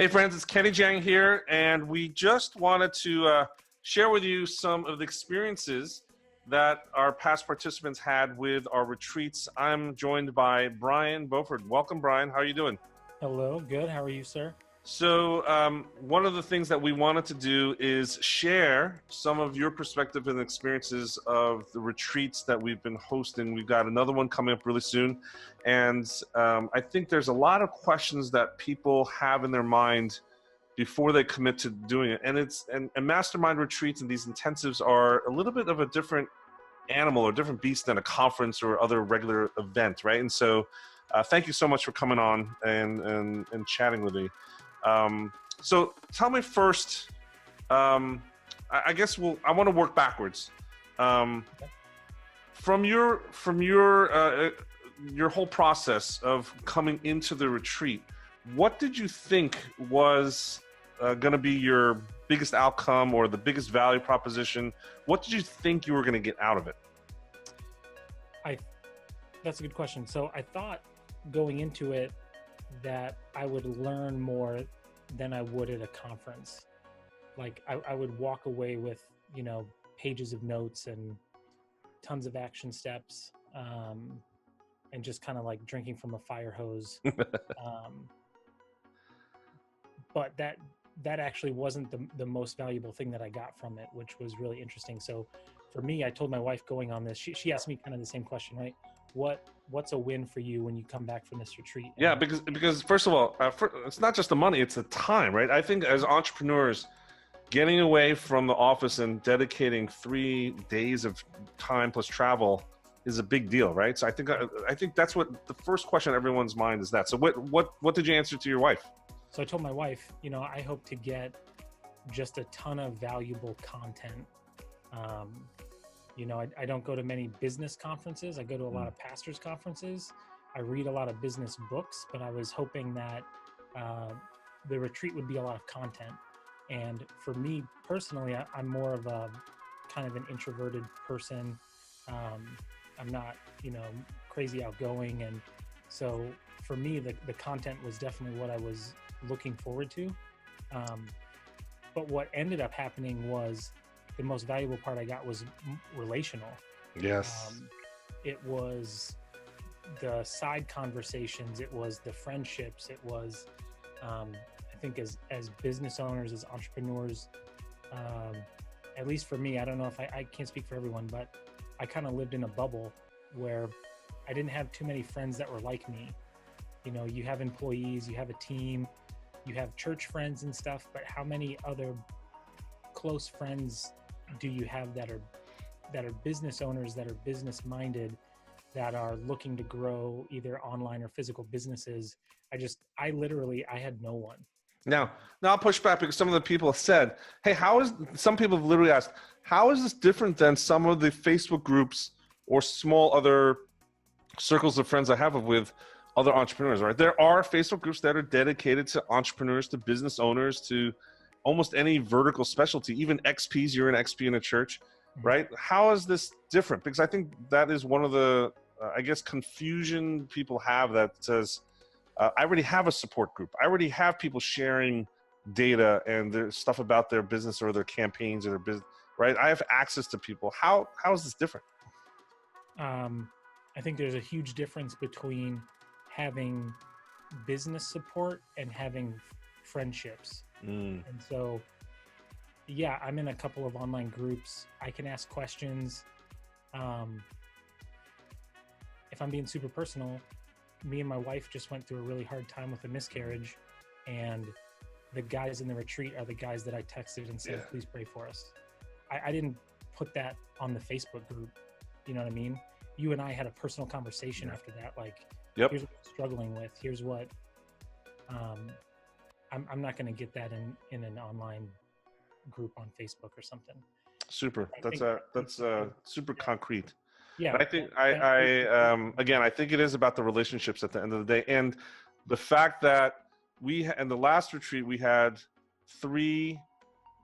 Hey friends, it's Kenny Jang here, and we just wanted to share with you some of the experiences that our past participants had with our retreats. I'm joined by Brian Beaufort. Welcome, Brian. How are you doing? Hello, good. How are you, sir? So one of the things that we wanted to do is share some of your perspective and experiences of the retreats that we've been hosting. We've got another one coming up really soon. And I think there's a lot of questions that people have in their mind before they commit to doing it. And mastermind retreats and these intensives are a little bit of a different animal or different beast than a conference or other regular event, right? And so thank you so much for coming on and chatting with me. So tell me first, I guess I want to work backwards. From your whole process of coming into the retreat, what did you think was going to be your biggest outcome or the biggest value proposition? What did you think you were going to get out of it? That's a good question. So I thought going into it that I would learn more than I would at a conference. Like I would walk away with, pages of notes and tons of action steps, and just kind of like drinking from a fire hose. But that actually wasn't the most valuable thing that I got from it, which was really interesting. So for me, I told my wife going on this, she asked me kind of the same question, right? What's a win for you when you come back from this retreat? And yeah, because first of all, it's not just the money, it's the time, right? I think as entrepreneurs, getting away from the office and dedicating 3 days of time plus travel is a big deal, right? So I think that's what the first question on everyone's mind is that. So what did you answer to your wife? So I told my wife, I hope to get just a ton of valuable content. I don't go to many business conferences. I go to a lot of pastors' conferences. I read a lot of business books, but I was hoping that the retreat would be a lot of content. And for me personally, I'm more of a kind of an introverted person. I'm not, crazy outgoing. And so for me, the content was definitely what I was looking forward to. But what ended up happening was the most valuable part I got was relational. Yes. It was the side conversations. It was the friendships. It was, I think as business owners, as entrepreneurs, at least for me, I don't know if I can't speak for everyone, but I kind of lived in a bubble where I didn't have too many friends that were like me. You have employees, you have a team, you have church friends and stuff, but how many other close friends do you have that are business owners, that are business minded, that are looking to grow either online or physical businesses? I had no one. Now I'll push back because some of the people have said, hey, some people have literally asked, how is this different than some of the Facebook groups or small other circles of friends I have with other entrepreneurs, right? There are Facebook groups that are dedicated to entrepreneurs, to business owners, to almost any vertical specialty, even XPs. You're an XP in a church, right? How is this different? Because I think that is one of the, confusion people have that says, I already have a support group. I already have people sharing data and their stuff about their business or their campaigns or their business, right? I have access to people. How is this different? I think there's a huge difference between having business support and having friendships. And so, yeah, I'm in a couple of online groups. I can ask questions. If I'm being super personal, me and my wife just went through a really hard time with a miscarriage, and the guys in the retreat are the guys that I texted and said, please pray for us. I didn't put that on the Facebook group. You know what I mean? You and I had a personal conversation after that. Like, here's what I'm struggling with. Here's what, I'm not going to get that in an online group on Facebook or something. Super. That's super concrete. Yeah. But I think I think it is about the relationships at the end of the day, and the fact that in the last retreat we had we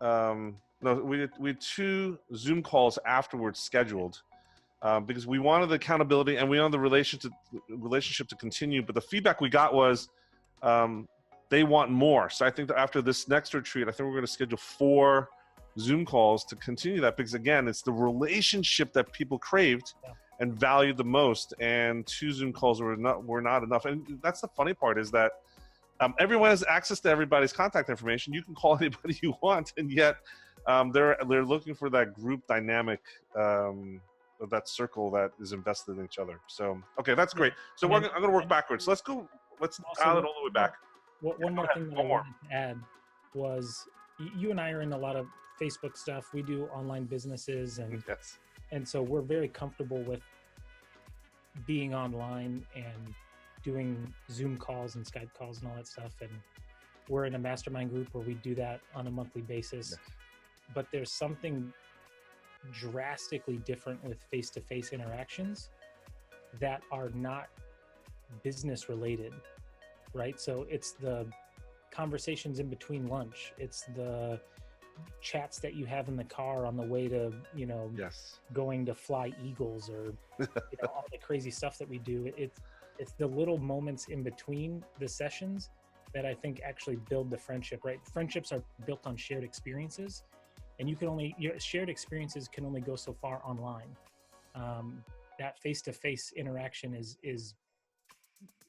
had 2 Zoom calls afterwards scheduled, because we wanted the accountability and we wanted the relationship to continue. But the feedback we got was they want more. So I think that after this next retreat, I think we're going to schedule 4 Zoom calls to continue that, because again, it's the relationship that people craved and valued the most, and 2 Zoom calls were not enough. And that's the funny part, is that everyone has access to everybody's contact information. You can call anybody you want, and yet they're looking for that group dynamic, of that circle that is invested in each other. So okay, that's great. So I'm going to work backwards. Let's dial it all the way back. One more thing that I wanted to add was, you and I are in a lot of Facebook stuff. We do online businesses, and so we're very comfortable with being online and doing Zoom calls and Skype calls and all that stuff. And we're in a mastermind group where we do that on a monthly basis. Yes. But there's something drastically different with face-to-face interactions that are not business related, right? So it's the conversations in between lunch. It's the chats that you have in the car on the way to, going to fly eagles, or all the crazy stuff that we do. It's the little moments in between the sessions that I think actually build the friendship, right? Friendships are built on shared experiences, and your shared experiences can only go so far online. That face-to-face interaction is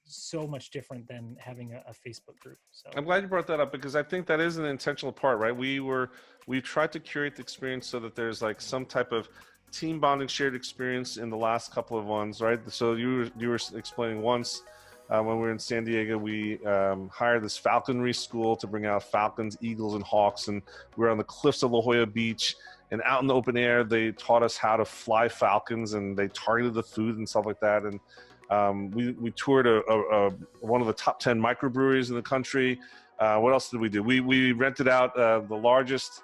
so much different than having a Facebook group. So I'm glad you brought that up, because I think that is an intentional part, right? We tried to curate the experience so that there's like some type of team bonding, shared experience in the last couple of ones, right? So you were explaining once, when we were in San Diego, we hired this falconry school to bring out falcons, eagles, and hawks, and we were on the cliffs of La Jolla Beach, and out in the open air, they taught us how to fly falcons, and they targeted the food and stuff like that. And we toured one of the top 10 microbreweries in the country. What else did we do? We rented out the largest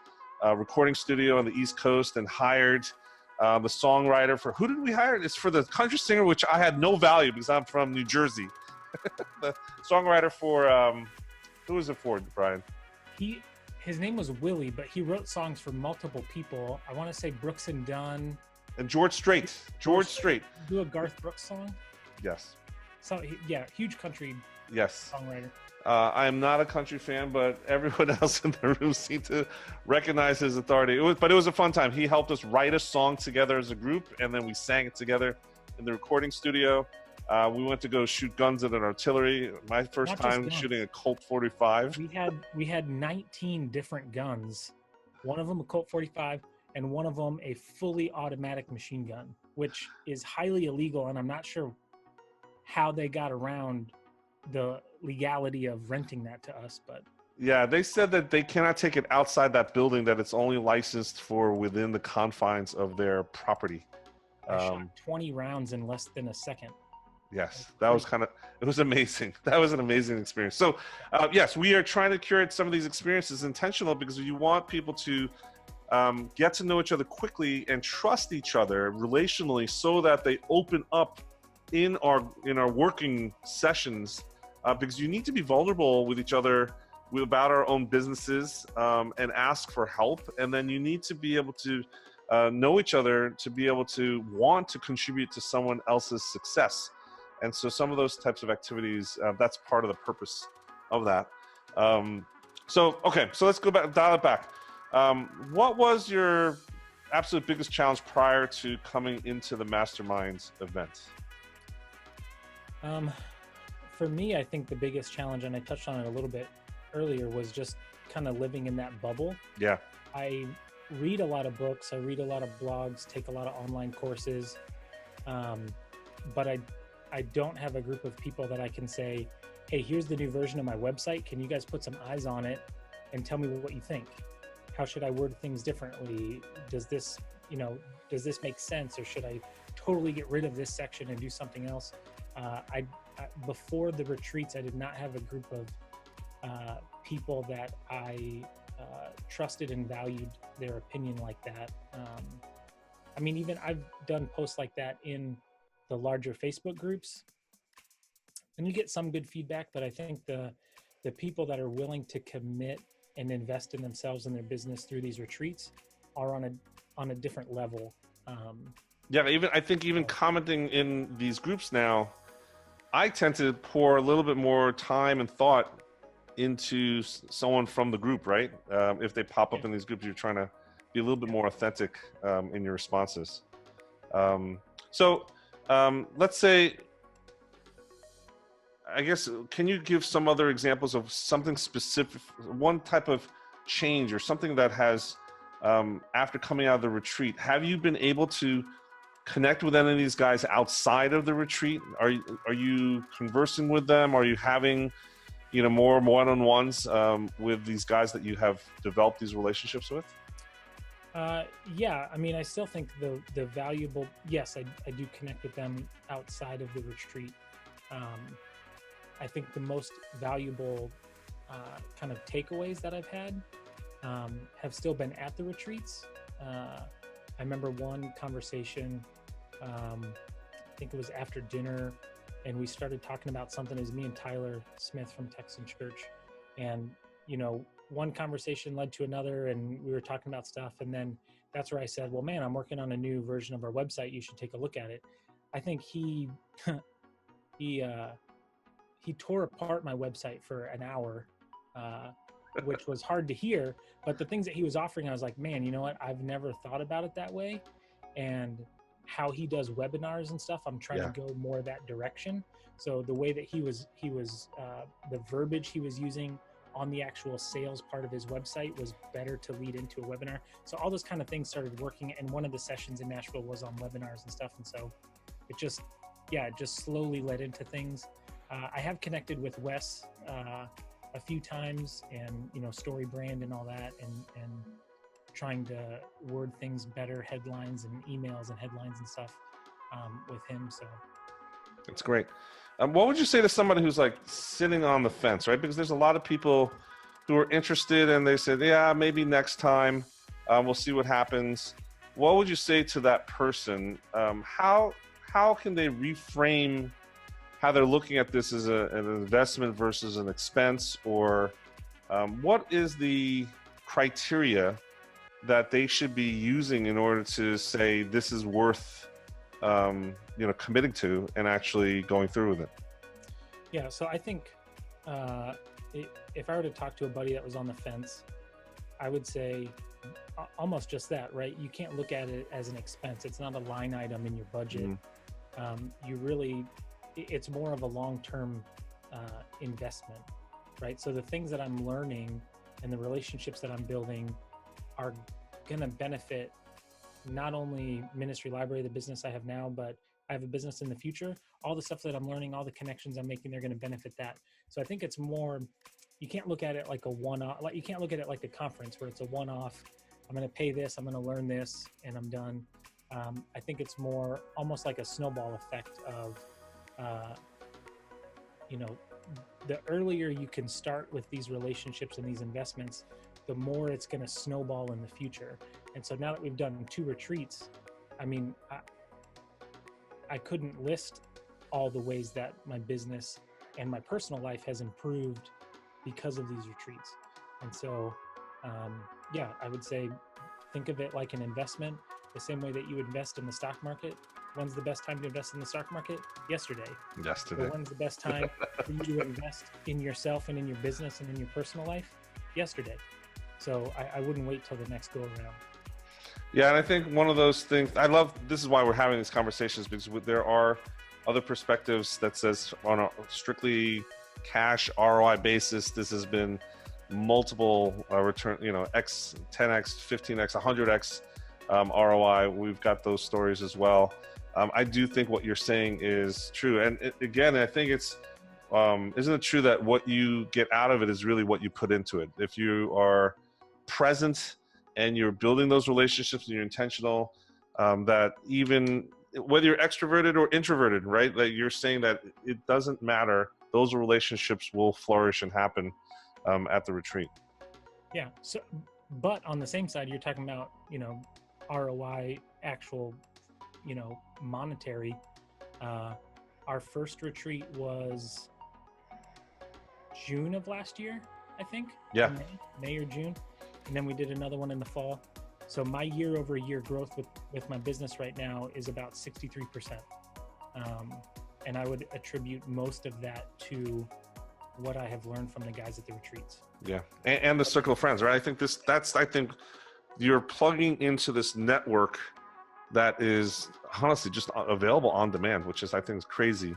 recording studio on the East Coast and hired the songwriter for, who did we hire? It's for the country singer, which I had no value because I'm from New Jersey. The songwriter for, who was it for, Brian? His name was Willie, but he wrote songs for multiple people. I want to say Brooks and Dunn. And George Strait. George Strait. Do a Garth Brooks song? Yes. So huge country songwriter. I am not a country fan, but everyone else in the room seemed to recognize his authority. But it was a fun time. He helped us write a song together as a group, and then we sang it together in the recording studio. We went to go shoot guns at an artillery. My first time shooting a Colt 45. We had 19 different guns. One of them a Colt 45, and one of them a fully automatic machine gun, which is highly illegal, and I'm not sure how they got around the legality of renting that to us. But yeah, they said that they cannot take it outside that building, that it's only licensed for within the confines of their property. I shot 20 rounds in less than a second. Yes, that was it was amazing. That was an amazing experience. So yes, we are trying to curate some of these experiences intentional, because you want people to get to know each other quickly and trust each other relationally, so that they open up in our working sessions, because you need to be vulnerable with each other about our own businesses, and ask for help. And then you need to be able to know each other to be able to want to contribute to someone else's success. And so some of those types of activities, that's part of the purpose of that. So let's go back, dial it back. What was your absolute biggest challenge prior to coming into the Masterminds event? For me, I think the biggest challenge, and I touched on it a little bit earlier, was just kind of living in that bubble. Yeah. I read a lot of books, I read a lot of blogs, take a lot of online courses, but I don't have a group of people that I can say, hey, here's the new version of my website. Can you guys put some eyes on it and tell me what you think? How should I word things differently? Does this make sense, or should I totally get rid of this section and do something else? Before the retreats, I did not have a group of people that I trusted and valued their opinion like that. Even I've done posts like that in the larger Facebook groups, and you get some good feedback, but I think the people that are willing to commit and invest in themselves and their business through these retreats are on a different level. I think even commenting in these groups now, I tend to pour a little bit more time and thought into someone from the group, right? If they pop up in these groups, you're trying to be a little bit more authentic in your responses. Let's say, I guess, can you give some other examples of something specific, one type of change or something that has, after coming out of the retreat, have you been able to connect with any of these guys outside of the retreat? Are you conversing with them? Are you having, more one-on-ones with these guys that you have developed these relationships with? Yeah, I mean, I still think the valuable, yes, I do connect with them outside of the retreat. I think the most valuable kind of takeaways that I've had have still been at the retreats. I remember one conversation, I think it was after dinner, and we started talking about something. It was me and Tyler Smith from Texan Church. And, one conversation led to another, and we were talking about stuff. And then that's where I said, well, man, I'm working on a new version of our website. You should take a look at it. I think he tore apart my website for an hour, which was hard to hear. But the things that he was offering, I was like, man, you know what? I've never thought about it that way. And how he does webinars and stuff, I'm trying to go more that direction. So the way that he was the verbiage he was using on the actual sales part of his website was better to lead into a webinar. So all those kind of things started working. And one of the sessions in Nashville was on webinars and stuff. And so it just slowly led into things. I have connected with Wes a few times, and Story Brand and all that, and trying to word things better, headlines and emails and headlines and stuff with him. So that's great. What would you say to somebody who's like sitting on the fence, right? Because there's a lot of people who are interested and they said, yeah, maybe next time, we'll see what happens. What would you say to that person? How can they reframe how they're looking at this as an investment versus an expense? Or what is the criteria that they should be using in order to say this is worth committing to and actually going through with it? Yeah, so I think if I were to talk to a buddy that was on the fence, I would say almost just that, right? You can't look at it as an expense. It's not a line item in your budget. It's more of a long-term investment, right? So the things that I'm learning and the relationships that I'm building are going to benefit not only Ministry Library, the business I have now, but I have a business in the future. All the stuff that I'm learning, all the connections I'm making, they're going to benefit that. So I think it's more, you can't look at it like a one-off, like you can't look at it like a conference where it's a one-off. I'm going to pay this, I'm going to learn this, and I'm done. I think it's more almost like a snowball effect of, the earlier you can start with these relationships and these investments, the more it's going to snowball in the future. And so now that we've done 2 retreats, I mean, I couldn't list all the ways that my business and my personal life has improved because of these retreats. And so, I would say, think of it like an investment, the same way that you invest in the stock market. When's the best time to invest in the stock market? Yesterday. Yesterday. But when's the best time for you to invest in yourself and in your business and in your personal life? Yesterday. So I wouldn't wait till the next go around. Yeah, and I think one of those things, this is why we're having these conversations, because there are other perspectives that says on a strictly cash ROI basis, this has been multiple return, X, 10X, 15X, 100X ROI. We've got those stories as well. I do think what you're saying is true. And again, I think it's, isn't it true that what you get out of it is really what you put into it? If you are present and you're building those relationships and you're intentional, that even whether you're extroverted or introverted, right? That you're saying that it doesn't matter. Those relationships will flourish and happen at the retreat. Yeah. So, but on the same side, you're talking about, ROI, actual, monetary. Our first retreat was June of last year, I think. Yeah. May or June. And then we did another one in the fall. So my year-over-year growth with my business right now is about 63%. And I would attribute most of that to what I have learned from the guys at the retreats. Yeah, and the circle of friends, right? I think I think you're plugging into this network that is honestly just available on demand, which is, I think, is crazy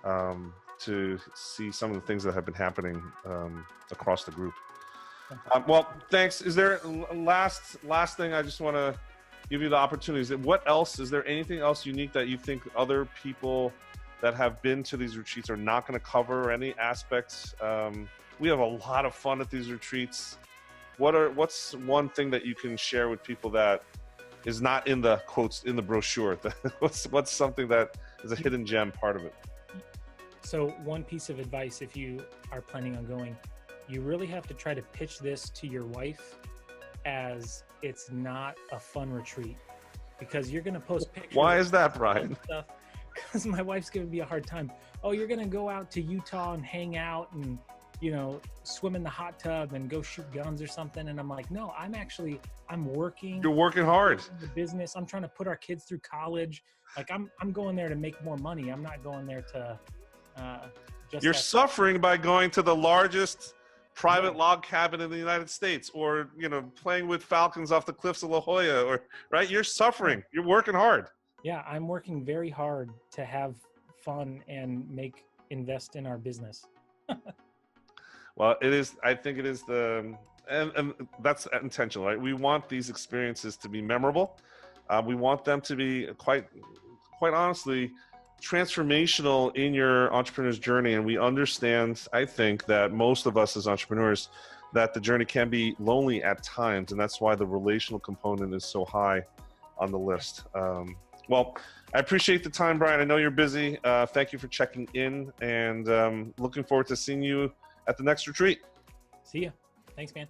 to see some of the things that have been happening across the group. Well, thanks. Is there last thing I just want to give you the opportunities? What else, is there anything else unique that you think other people that have been to these retreats are not going to cover, any aspects? We have a lot of fun at these retreats. What's one thing that you can share with people that is not in the quotes in the brochure? What's something that is a hidden gem part of it? So one piece of advice, if you are planning on going, you really have to try to pitch this to your wife as it's not a fun retreat, because you're going to post pictures. Why is that, Brian? Because my wife's giving me a hard time. Oh, you're going to go out to Utah and hang out and, you know, swim in the hot tub and go shoot guns or something. And I'm like, no, I'm working. You're working hard. The business. I'm trying to put our kids through college. Like I'm going there to make more money. I'm not going there to just. You're suffering by going to the largest private log cabin in the United States, or, you know, playing with falcons off the cliffs of La Jolla, or, right? You're suffering. You're working hard. Yeah, I'm working very hard to have fun and invest in our business. Well, it is. I think it is and that's intentional, right? We want these experiences to be memorable. We want them to be quite honestly transformational in your entrepreneur's journey. And we understand, I think, that most of us as entrepreneurs, that the journey can be lonely at times, and that's why the relational component is so high on the list. Well, I appreciate the time, Brian. I know you're busy. Thank you for checking in, and looking forward to seeing you at the next retreat. See ya. Thanks, man.